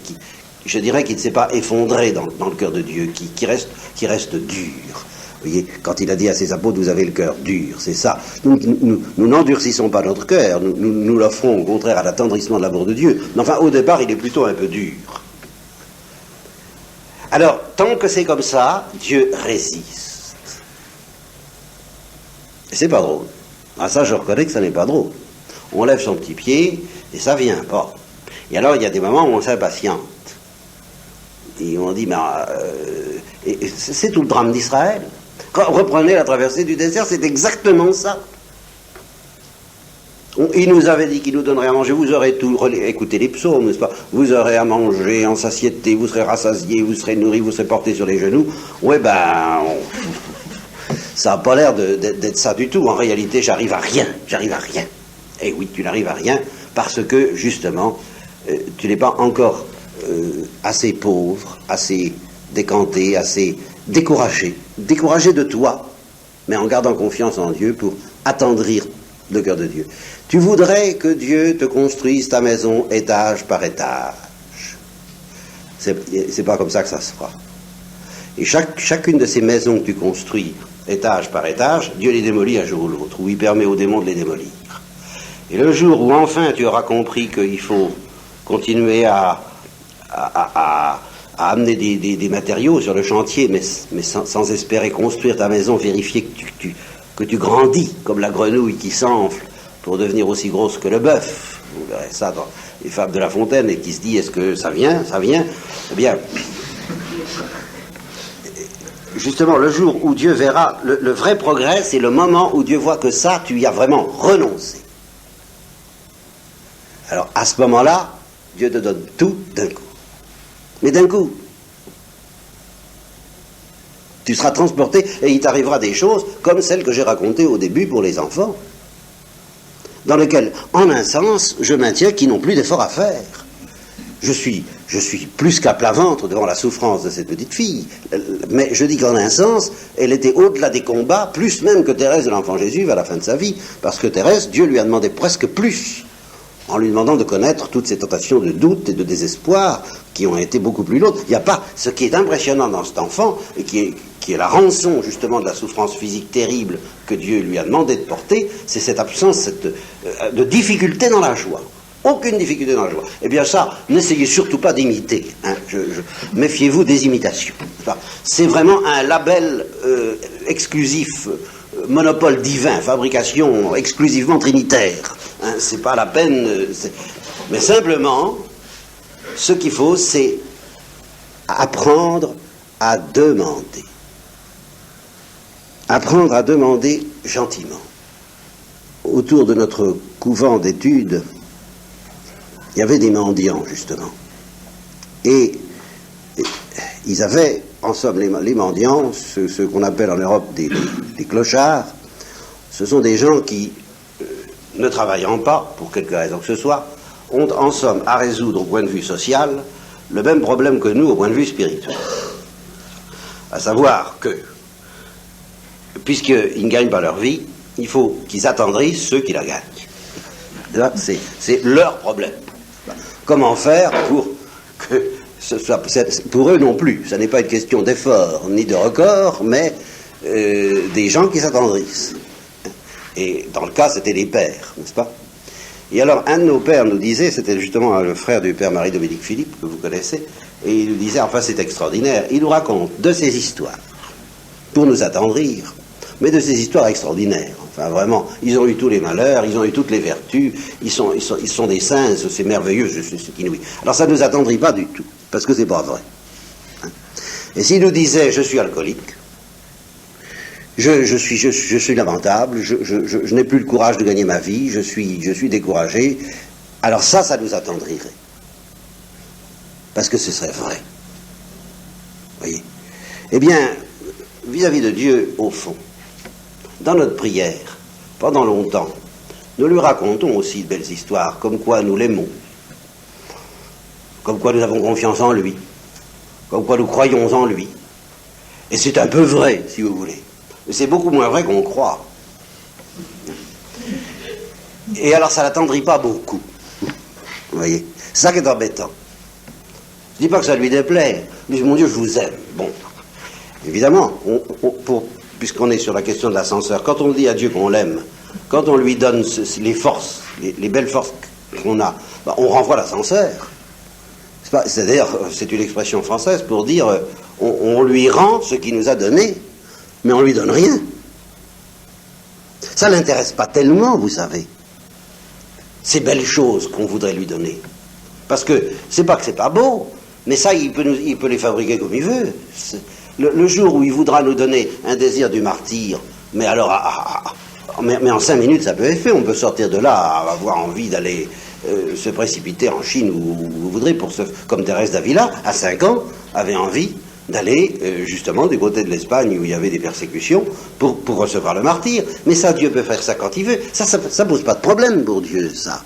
je dirais qu'il ne s'est pas effondré dans le cœur de Dieu, qui reste dur. Vous voyez, quand il a dit à ses apôtres, vous avez le cœur dur, c'est ça. Nous n'endurcissons pas notre cœur, nous l'offrons au contraire à l'attendrissement de l'amour de Dieu. Mais enfin, au départ, il est plutôt un peu dur. Alors, tant que c'est comme ça, Dieu résiste. Et c'est pas drôle. Ah, ça, je reconnais que ça n'est pas drôle. On lève son petit pied, et ça vient pas. Et alors, il y a des moments où on s'impatiente. Et on dit, mais c'est tout le drame d'Israël. Reprenez la traversée du désert, c'est exactement ça. Il nous avait dit qu'il nous donnerait à manger, vous aurez tout, écoutez les psaumes, n'est-ce pas? Vous aurez à manger en satiété, vous serez rassasiés, vous serez nourris, vous serez portés sur les genoux. Ouais, ça n'a pas l'air d'être ça du tout. En réalité, j'arrive à rien. Et oui, tu n'arrives à rien parce que, justement, tu n'es pas encore assez pauvre, assez décanté, assez découragé de toi, mais en gardant confiance en Dieu pour attendrir le cœur de Dieu. Tu voudrais que Dieu te construise ta maison étage par étage. C'est pas comme ça que ça se fera. Et chacune de ces maisons que tu construis étage par étage, Dieu les démolit un jour ou l'autre, ou il permet aux démons de les démolir. Et le jour où enfin tu auras compris qu'il faut continuer à amener des matériaux sur le chantier, mais sans espérer construire ta maison, vérifier que tu grandis comme la grenouille qui s'enfle pour devenir aussi grosse que le bœuf. Vous verrez ça dans les fables de La Fontaine, et qui se dit, est-ce que ça vient? Eh bien, justement, le jour où Dieu verra, le vrai progrès, c'est le moment où Dieu voit que ça, tu y as vraiment renoncé. Alors, à ce moment-là, Dieu te donne tout d'un coup. Mais d'un coup, tu seras transporté et il t'arrivera des choses comme celles que j'ai racontées au début pour les enfants, dans lesquelles, en un sens, je maintiens qu'ils n'ont plus d'efforts à faire. Je suis plus qu'à plat ventre devant la souffrance de cette petite fille, mais je dis qu'en un sens, elle était au-delà des combats, plus même que Thérèse de l'Enfant Jésus vers la fin de sa vie, parce que Thérèse, Dieu lui a demandé presque plus, en lui demandant de connaître toutes ces tentations de doute et de désespoir qui ont été beaucoup plus lourdes. Il n'y a pas, ce qui est impressionnant dans cet enfant, et qui est la rançon justement de la souffrance physique terrible que Dieu lui a demandé de porter, c'est cette absence de difficulté dans la joie. Aucune difficulté dans la joie. Eh bien ça, n'essayez surtout pas d'imiter. Hein. Méfiez-vous des imitations. C'est vraiment un label exclusif, monopole divin, fabrication exclusivement trinitaire. Hein. C'est pas la peine. Mais simplement, ce qu'il faut, c'est apprendre à demander. Apprendre à demander gentiment. Autour de notre couvent d'études, il y avait des mendiants, justement. Et ils avaient, en somme, les mendiants, ceux qu'on appelle en Europe des clochards, ce sont des gens qui, ne travaillant pas, pour quelque raison que ce soit, ont en somme à résoudre au point de vue social le même problème que nous au point de vue spirituel. À savoir que, puisqu'ils ne gagnent pas leur vie, il faut qu'ils attendrissent ceux qui la gagnent. Là, c'est leur problème. Comment faire pour que pour eux non plus, ça n'est pas une question d'effort ni de record, mais des gens qui s'attendrissent. Et dans le cas, c'était les pères, n'est-ce pas? Et alors, un de nos pères nous disait, c'était justement le frère du père Marie-Dominique Philippe, que vous connaissez, et il nous disait, enfin c'est extraordinaire, il nous raconte de ces histoires, pour nous attendrir, mais de ces histoires extraordinaires. Enfin vraiment, ils ont eu tous les malheurs, ils ont eu toutes les vertus, ils sont des saints, c'est merveilleux, c'est inouï. Alors ça ne nous attendrit pas du tout, parce que c'est pas vrai. Hein? Et s'il nous disait, je suis alcoolique, je suis lamentable, je n'ai plus le courage de gagner ma vie, je suis découragé, alors ça nous attendrirait. Parce que ce serait vrai. Vous voyez? Eh bien, vis-à-vis de Dieu, au fond, dans notre prière, pendant longtemps, nous lui racontons aussi de belles histoires, comme quoi nous l'aimons, comme quoi nous avons confiance en lui, comme quoi nous croyons en lui. Et c'est un peu vrai, si vous voulez. Mais c'est beaucoup moins vrai qu'on croit. Et alors ça n'attendrit pas beaucoup. Vous voyez? C'est ça qui est embêtant. Je ne dis pas que ça lui déplaît. Je dis, mon Dieu, je vous aime. Bon, évidemment, puisqu'on est sur la question de l'ascenseur, quand on dit à Dieu qu'on l'aime, quand on lui donne les forces, les belles forces qu'on a, ben, on renvoie l'ascenseur. C'est-à-dire, c'est une expression française pour dire, on lui rend ce qu'il nous a donné, mais on ne lui donne rien. Ça ne l'intéresse pas tellement, vous savez, ces belles choses qu'on voudrait lui donner. Parce que, c'est pas que c'est pas beau, mais ça, il peut les fabriquer comme il veut. Le jour où il voudra nous donner un désir du martyr, mais alors, mais en 5 minutes, ça peut être fait. On peut sortir de là, avoir envie d'aller se précipiter en Chine où vous voudrez, comme Thérèse d'Avila, à 5 ans, avait envie d'aller justement du côté de l'Espagne où il y avait des persécutions pour recevoir le martyr. Mais ça, Dieu peut faire ça quand il veut. Ça pose pas de problème pour Dieu, ça.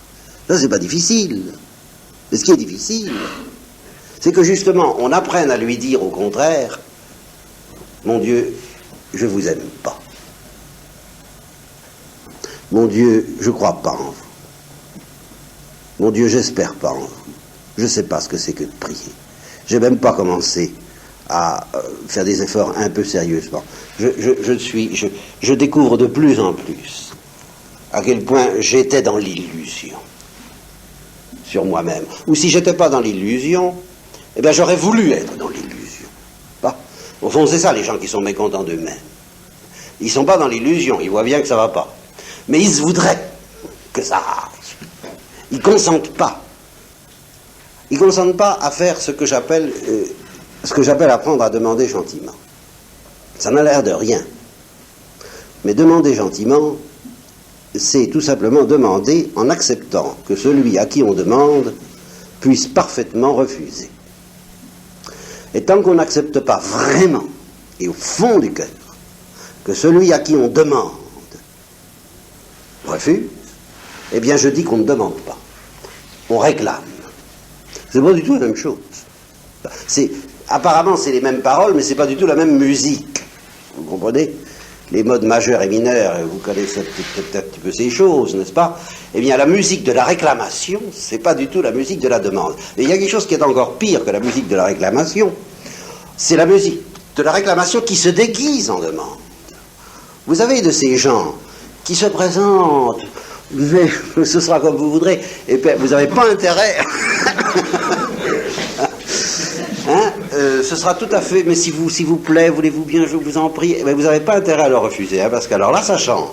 Ça, c'est pas difficile. Mais ce qui est difficile, c'est que justement, on apprenne à lui dire au contraire, mon Dieu, je vous aime pas. Mon Dieu, je crois pas en vous. Mon Dieu, j'espère pas en vous. Je sais pas ce que c'est que de prier. J'ai même pas commencé à faire des efforts un peu sérieusement. Je découvre de plus en plus à quel point j'étais dans l'illusion sur moi-même. Ou si j'étais pas dans l'illusion, eh bien j'aurais voulu être dans l'illusion. Pas. Au fond, c'est ça les gens qui sont mécontents d'eux-mêmes. Ils sont pas dans l'illusion, ils voient bien que ça va pas. Mais ils se voudraient que ça aille. Ils consentent pas. Ils consentent pas à faire ce que j'appelle apprendre à demander gentiment. Ça n'a l'air de rien. Mais demander gentiment, c'est tout simplement demander en acceptant que celui à qui on demande puisse parfaitement refuser. Et tant qu'on n'accepte pas vraiment, et au fond du cœur, que celui à qui on demande refuse, eh bien je dis qu'on ne demande pas. On réclame. C'est pas du tout la même chose. Apparemment c'est les mêmes paroles, mais c'est pas du tout la même musique. Vous comprenez? Les modes majeurs et mineurs, vous connaissez peut-être un petit peu ces choses, n'est-ce pas? Eh bien, la musique de la réclamation, c'est pas du tout la musique de la demande. Et il y a quelque chose qui est encore pire que la musique de la réclamation, c'est la musique de la réclamation qui se déguise en demande. Vous avez de ces gens qui se présentent, mais ce sera comme vous voudrez, et puis vous n'avez pas intérêt... Hein, ce sera tout à fait, mais s'il vous plaît, voulez-vous bien, je vous en prie, mais vous n'avez pas intérêt à le refuser, hein, parce qu'alors là, ça change.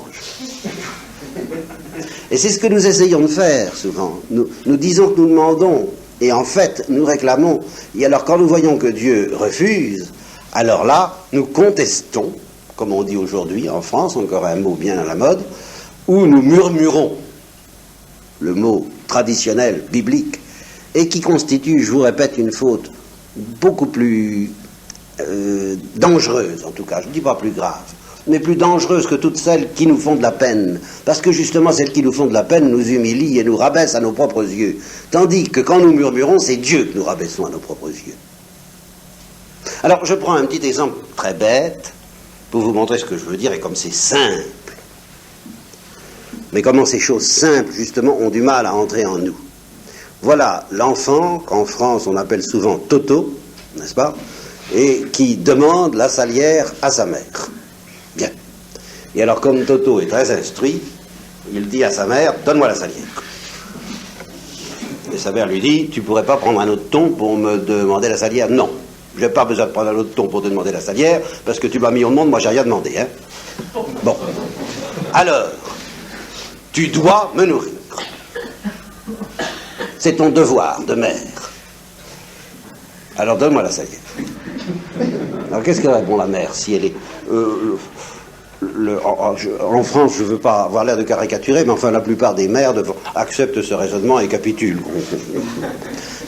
Et c'est ce que nous essayons de faire souvent. Nous disons que nous demandons, et en fait, nous réclamons. Et alors, quand nous voyons que Dieu refuse, alors là, nous contestons, comme on dit aujourd'hui en France, encore un mot bien à la mode, où nous murmurons, le mot traditionnel, biblique, et qui constitue, je vous répète, une faute beaucoup plus dangereuse, en tout cas, je ne dis pas plus grave, mais plus dangereuse que toutes celles qui nous font de la peine, parce que justement celles qui nous font de la peine nous humilient et nous rabaissent à nos propres yeux, tandis que quand nous murmurons, c'est Dieu que nous rabaissons à nos propres yeux. Alors je prends un petit exemple très bête pour vous montrer ce que je veux dire, et comme c'est simple, mais comment ces choses simples justement ont du mal à entrer en nous. Voilà l'enfant qu'en France on appelle souvent Toto, n'est-ce pas, et qui demande la salière à sa mère. Bien. Et alors comme Toto est très instruit, il dit à sa mère, donne-moi la salière. Et sa mère lui dit, tu pourrais pas prendre un autre ton pour me demander la salière? Non, j'ai pas besoin de prendre un autre ton pour te demander la salière, parce que tu m'as mis au monde, moi j'ai rien demandé, hein. Bon. Alors, tu dois me nourrir. C'est ton devoir de mère. Alors donne-moi la salière. Alors qu'est-ce que répond la mère si elle est... en France, je ne veux pas avoir l'air de caricaturer, mais enfin la plupart des mères acceptent ce raisonnement et capitulent.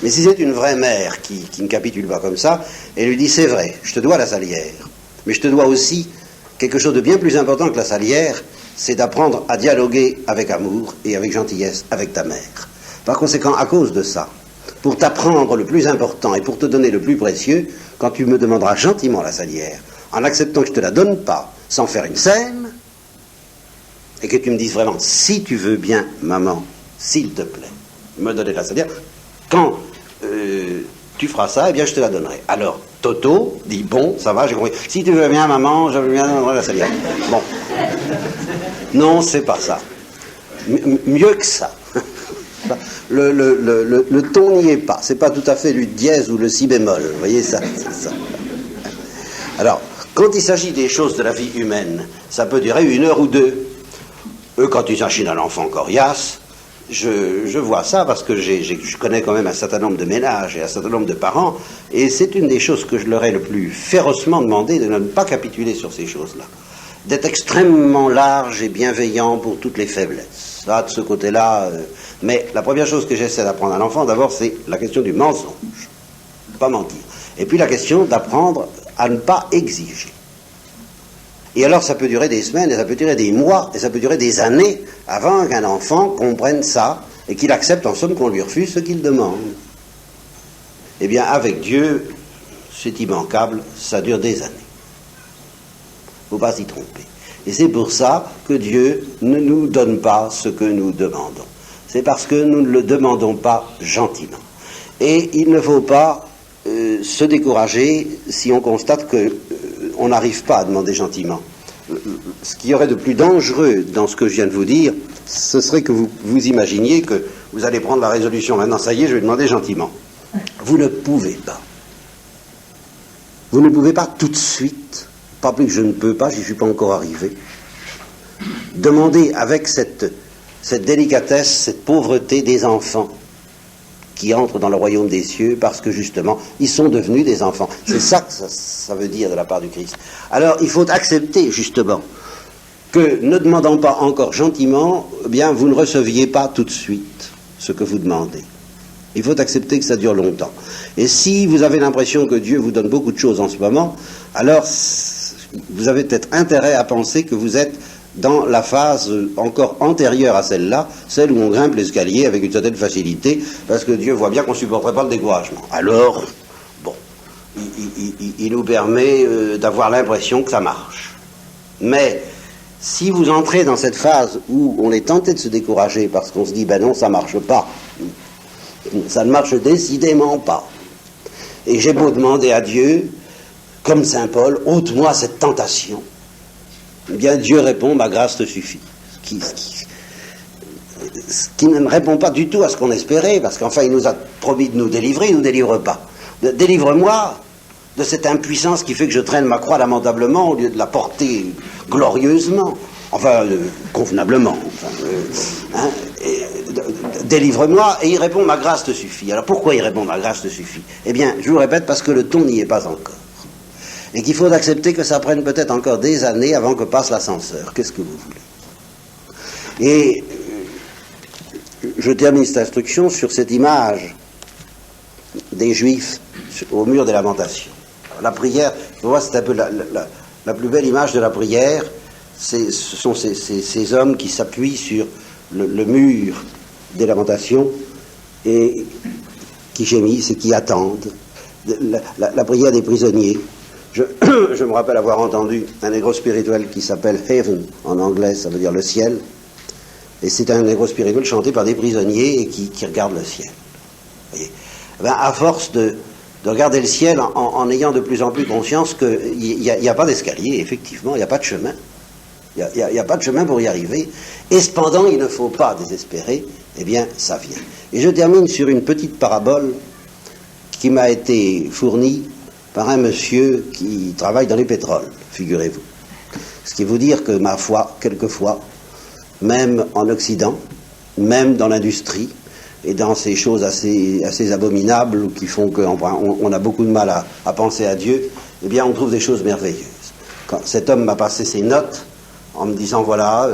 Mais si c'est une vraie mère qui ne capitule pas comme ça, elle lui dit, c'est vrai, je te dois la salière, mais je te dois aussi quelque chose de bien plus important que la salière, c'est d'apprendre à dialoguer avec amour et avec gentillesse avec ta mère. Par conséquent, à cause de ça, pour t'apprendre le plus important et pour te donner le plus précieux, quand tu me demanderas gentiment la salière, en acceptant que je ne te la donne pas, sans faire une scène, et que tu me dises vraiment, si tu veux bien, maman, s'il te plaît, me donner la salière, quand tu feras ça, eh bien je te la donnerai. Alors, Toto dit, bon, ça va, j'ai compris. Si tu veux bien, maman, je veux bien donner la salière. Bon. Non, c'est pas ça. Mieux que ça. Le ton n'y est pas. C'est pas tout à fait le dièse ou le si bémol. Vous voyez ça, c'est ça. Alors, quand il s'agit des choses de la vie humaine, ça peut durer 1 heure ou 2. Quand il s'agit d'un enfant coriace, je vois ça parce que je connais quand même un certain nombre de ménages et un certain nombre de parents, et c'est une des choses que je leur ai le plus férocement demandé, de ne pas capituler sur ces choses-là. D'être extrêmement large et bienveillant pour toutes les faiblesses. Là, de ce côté-là... mais la première chose que j'essaie d'apprendre à l'enfant, d'abord, c'est la question du mensonge. Pas mentir. Et puis la question d'apprendre à ne pas exiger. Et alors ça peut durer des semaines, et ça peut durer des mois, et ça peut durer des années, avant qu'un enfant comprenne ça, et qu'il accepte en somme qu'on lui refuse ce qu'il demande. Eh bien, avec Dieu, c'est immanquable, ça dure des années. Il ne faut pas s'y tromper. Et c'est pour ça que Dieu ne nous donne pas ce que nous demandons. C'est parce que nous ne le demandons pas gentiment. Et il ne faut pas se décourager si on constate qu'on n'arrive pas à demander gentiment. Ce qu'il y aurait de plus dangereux dans ce que je viens de vous dire, ce serait que vous imaginiez que vous allez prendre la résolution, maintenant ça y est, je vais demander gentiment. Vous ne pouvez pas. Vous ne pouvez pas tout de suite, pas plus que je ne peux pas, j'y suis pas encore arrivé, demander avec cette délicatesse, cette pauvreté des enfants qui entrent dans le royaume des cieux parce que justement ils sont devenus des enfants. C'est ça que ça veut dire de la part du Christ. Alors il faut accepter justement que, ne demandant pas encore gentiment, eh bien vous ne receviez pas tout de suite ce que vous demandez. Il faut accepter que ça dure longtemps. Et si vous avez l'impression que Dieu vous donne beaucoup de choses en ce moment, alors vous avez peut-être intérêt à penser que vous êtes dans la phase encore antérieure à celle-là, celle où on grimpe l'escalier avec une certaine facilité, parce que Dieu voit bien qu'on ne supporterait pas le découragement. Alors, bon, il nous permet d'avoir l'impression que ça marche. Mais si vous entrez dans cette phase où on est tenté de se décourager parce qu'on se dit, ben non, ça ne marche pas, ça ne marche décidément pas, et j'ai beau demander à Dieu, comme saint Paul, ôte-moi cette tentation, eh bien Dieu répond, ma grâce te suffit. Ce qui ne répond pas du tout à ce qu'on espérait, parce qu'enfin il nous a promis de nous délivrer, il ne nous délivre pas. Délivre-moi de cette impuissance qui fait que je traîne ma croix lamentablement au lieu de la porter glorieusement, enfin convenablement. Délivre-moi, et il répond, ma grâce te suffit. Alors pourquoi il répond, ma grâce te suffit? Eh bien, je vous répète, parce que le ton n'y est pas encore. Et qu'il faut accepter que ça prenne peut-être encore des années avant que passe l'ascenseur. Qu'est-ce que vous voulez? Et je termine cette instruction sur cette image des Juifs au mur des lamentations. La prière, tu vois, c'est un peu la plus belle image de la prière. Ce sont ces hommes qui s'appuient sur le mur des lamentations et qui gémissent et qui attendent. La prière des prisonniers. Je me rappelle avoir entendu un négro spirituel qui s'appelle Heaven, en anglais, ça veut dire le ciel, et c'est un négro spirituel chanté par des prisonniers et qui regardent le ciel. voyez. Ben, à force de regarder le ciel en ayant de plus en plus conscience qu'il n'y a pas d'escalier, effectivement, il n'y a pas de chemin. Il n'y a pas de chemin pour y arriver. Et cependant, il ne faut pas désespérer. Eh bien, ça vient. Et je termine sur une petite parabole qui m'a été fournie par un monsieur qui travaille dans les pétroles, figurez-vous. Ce qui veut dire que, ma foi, quelquefois, même en Occident, même dans l'industrie, et dans ces choses assez abominables qui font qu'on a beaucoup de mal à penser à Dieu, eh bien, on trouve des choses merveilleuses. Quand cet homme m'a passé ses notes, en me disant, voilà,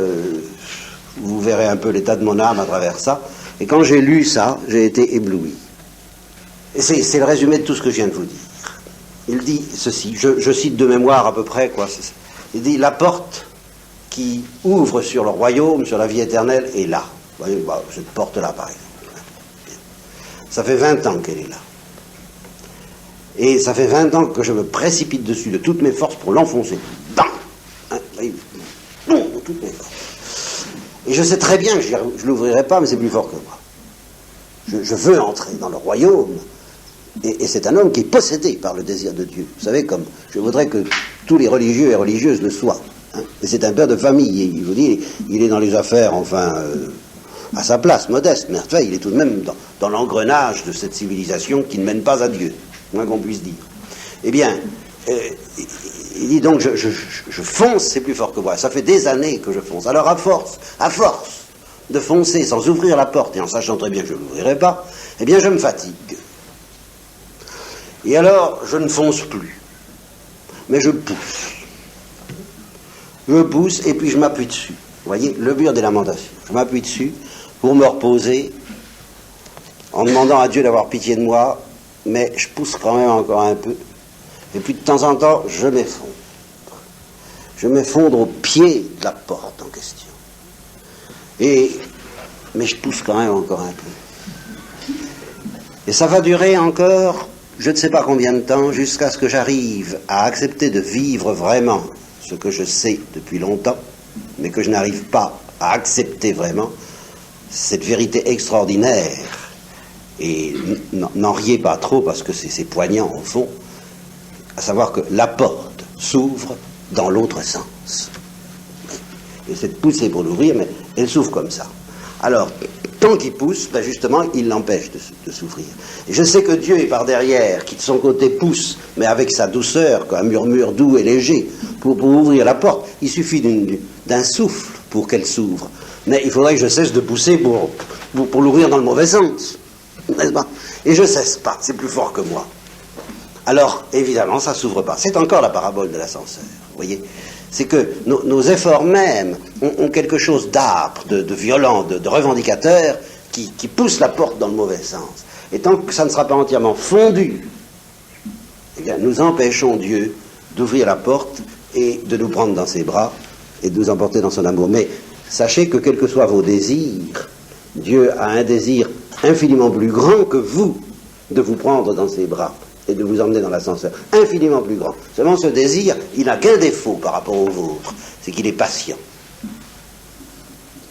vous verrez un peu l'état de mon âme à travers ça. Et quand j'ai lu ça, j'ai été ébloui. Et c'est le résumé de tout ce que je viens de vous dire. Il dit ceci, je cite de mémoire à peu près, quoi. Il dit, la porte qui ouvre sur le royaume, sur la vie éternelle, est là. Vous voyez, bah, cette porte-là, par exemple. Ça fait 20 ans qu'elle est là. Et ça fait 20 ans que je me précipite dessus de toutes mes forces pour l'enfoncer. Bam, hein, de toutes mes forces. Et je sais très bien que je ne l'ouvrirai pas, mais c'est plus fort que moi. Je veux entrer dans le royaume. Et c'est un homme qui est possédé par le désir de Dieu. Vous savez, comme je voudrais que tous les religieux et religieuses le soient. Hein. Et c'est un père de famille. Et il vous dit, il est dans les affaires, enfin, à sa place, modeste, mais enfin, il est tout de même dans l'engrenage de cette civilisation qui ne mène pas à Dieu, moins qu'on puisse dire. Eh bien, il dit donc, je fonce, c'est plus fort que moi. Ça fait des années que je fonce. Alors à force de foncer sans ouvrir la porte et en sachant très bien que je ne l'ouvrirai pas, eh bien je me fatigue. Et alors, je ne fonce plus, mais je pousse. Je pousse et puis je m'appuie dessus. Vous voyez, le mur des lamentations. Je m'appuie dessus pour me reposer en demandant à Dieu d'avoir pitié de moi, mais je pousse quand même encore un peu. Et puis de temps en temps, je m'effondre. Je m'effondre au pied de la porte en question. Mais je pousse quand même encore un peu. Et ça va durer encore, je ne sais pas combien de temps, jusqu'à ce que j'arrive à accepter de vivre vraiment ce que je sais depuis longtemps, mais que je n'arrive pas à accepter vraiment, cette vérité extraordinaire. Et n'en riez pas trop parce que c'est poignant au fond, à savoir que la porte s'ouvre dans l'autre sens. Et c'est de pousser pour l'ouvrir, mais elle s'ouvre comme ça. Alors, tant qu'il pousse, ben justement, il l'empêche de s'ouvrir. Et je sais que Dieu est par derrière, qui de son côté pousse, mais avec sa douceur, un murmure doux et léger, pour ouvrir la porte. Il suffit d'un souffle pour qu'elle s'ouvre. Mais il faudrait que je cesse de pousser pour l'ouvrir dans le mauvais sens. N'est-ce pas? Et je cesse pas, c'est plus fort que moi. Alors, évidemment, ça ne s'ouvre pas. C'est encore la parabole de l'ascenseur, vous voyez. C'est que nos efforts même ont quelque chose d'âpre, de violent, de revendicateur, qui pousse la porte dans le mauvais sens. Et tant que ça ne sera pas entièrement fondu, eh bien, nous empêchons Dieu d'ouvrir la porte et de nous prendre dans ses bras et de nous emporter dans son amour. Mais sachez que quels que soient vos désirs, Dieu a un désir infiniment plus grand que vous de vous prendre dans ses bras et de vous emmener dans l'ascenseur. Infiniment plus grand. Seulement ce désir, il n'a qu'un défaut par rapport au vôtre, c'est qu'il est patient.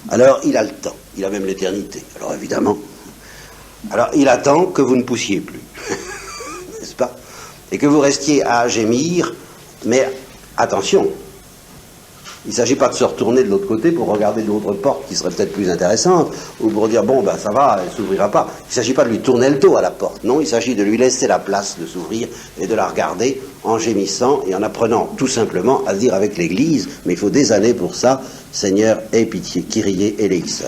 Alors il a le temps, il a même l'éternité. Alors évidemment, alors il attend que vous ne poussiez plus, n'est-ce pas? Et que vous restiez à gémir, mais attention, il ne s'agit pas de se retourner de l'autre côté pour regarder d'autres portes qui seraient peut-être plus intéressantes, ou pour dire, bon, ben ça va, elle ne s'ouvrira pas. Il ne s'agit pas de lui tourner le dos à la porte, non, il s'agit de lui laisser la place de s'ouvrir et de la regarder en gémissant et en apprenant tout simplement à dire avec l'Église, mais il faut des années pour ça, Seigneur, aie pitié, Kyrie eleison.